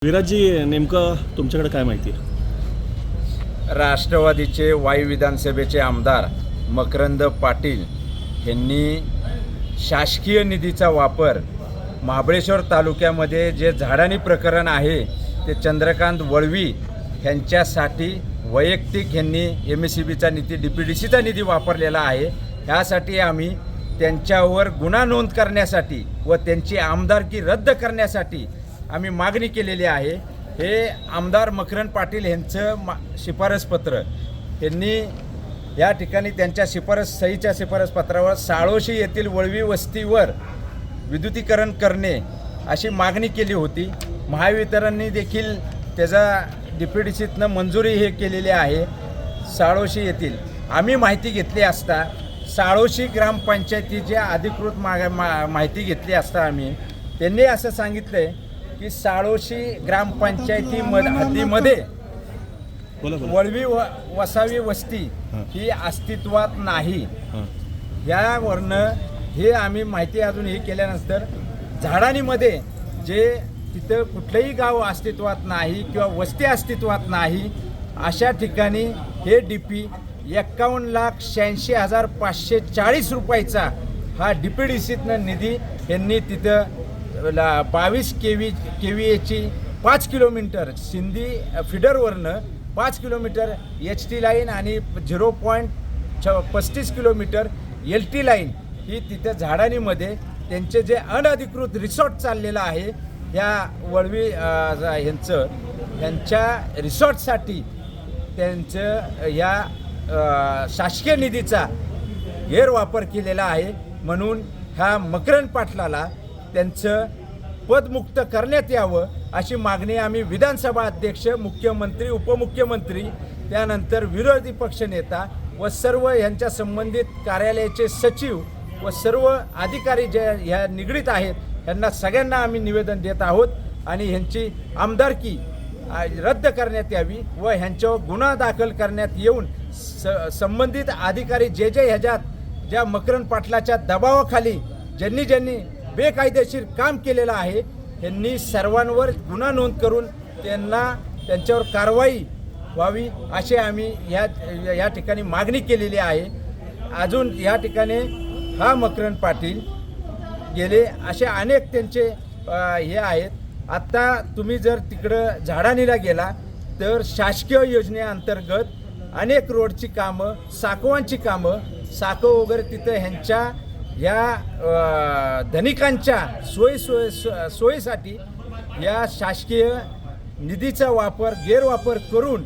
विराजजी, नेमकं तुमच्याकडे काय माहिती आहे? राष्ट्रवादीचे वाई विधानसभेचे आमदार मकरंद पाटील यांनी शासकीय निधीचा वापर महाबळेश्वर तालुक्यामध्ये जे झाडानी प्रकरण आहे ते चंद्रकांत वळवी यांच्यासाठी वैयक्तिक यांनी MSCBचा निधी DPDCचा निधी वापरलेला आहे। ह्यासाठी आम्ही त्यांच्यावर गुन्हा नोंद करण्यासाठी व त्यांची आमदारकी रद्द करण्यासाठी आम्ही मागणी केलेली आहे। हे आमदार मकरंद पाटील यांचं शिफारसपत्र यांनी या ठिकाणी त्यांच्या सहीच्या शिफारसपत्रावर साळोशी येथील वळवी वस्तीवर विद्युतीकरण करणे अशी मागणी केली होती। महावितरणने देखील त्याचा DPDCतनं मंजुरी हे केलेली आहे। साळोशी येथील आम्ही माहिती घेतली असता साळोशी ग्रामपंचायतीची अधिकृत माहिती घेतली असता त्यांनी असं सांगितलं की साळोशी ग्रामपंचायती हद्दीमध्ये वळवी वसावी वस्ती ही अस्तित्वात नाही। यावरनं हे आम्ही माहिती अजून हे केल्यानंतर झाडानीमध्ये जे तिथं कुठलंही गाव अस्तित्वात नाही किंवा वस्ती अस्तित्वात नाही अशा ठिकाणी हे DP 51,86,540 रुपयाचा हा DPDCतनं निधी यांनी तिथं 22 KVAची 5 किलोमीटर सिंधी फिडरवरनं 5 किलोमीटर HT लाईन आणि 0.35 किलोमीटर LT लाईन ही तिथं झाडानीमध्ये त्यांचे जे अनधिकृत रिसॉर्ट चाललेलं आहे या वळवी यांच्या रिसॉर्टसाठी त्यांचं या शासकीय निधीचा गैरवापर केलेला आहे। म्हणून ह्या मकरंद पाटलाला त्यांचं पदमुक्त करण्यात यावं अशी मागणी आम्ही विधानसभा अध्यक्ष, मुख्यमंत्री, उपमुख्यमंत्री, त्यानंतर विरोधी पक्षनेता व सर्व यांच्या संबंधित कार्यालयाचे सचिव व सर्व अधिकारी जे ह्या निगडीत आहेत यांना सगळ्यांना आम्ही निवेदन देत आहोत आणि ह्यांची आमदारकी रद्द करण्यात यावी व ह्यांच्यावर गुन्हा दाखल करण्यात येऊन संबंधित अधिकारी जे ह्याच्यात ज्या मकरंद पाटलाच्या दबावाखाली ज्यांनी बेकायदेशीर काम केलेलं आहे यांनी सर्वांवर गुन्हा नोंद करून त्यांच्यावर कारवाई व्हावी अशी आम्ही या ठिकाणी मागणी केलेली आहे। अजून या ठिकाणी हा मकरंद पाटील गेले असे अनेक त्यांचे हे आहेत। आत्ता तुम्ही जर तिकडं झाडानीला गेला तर शासकीय योजनेअंतर्गत अनेक रोडची कामं, साकवांची कामं, साकव वगैरे तिथं ह्यांच्या या धनिकांच्या सोयीसाठी या शासकीय निधीचा गैरवापर करून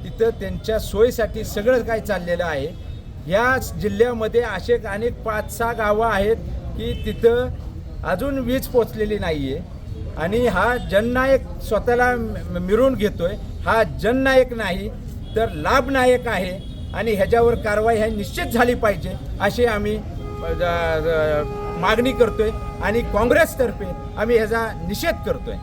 तिथं त्यांच्या सोयीसाठी सगळं काय चाललेलं आहे। या जिल्ह्यामध्ये असे अनेक 5-6 गावं आहेत की तिथं अजून वीज पोचलेली नाही आहे आणि हा जननायक स्वतःला मिरवून घेतोय। हा जननायक नाही तर लाभनायक आहे आणि ह्याच्यावर कारवाई ही निश्चित झाली पाहिजे अशी आम्ही मागणी करतोय आणि काँग्रेसतर्फे आम्ही ह्याचा निषेध करतोय।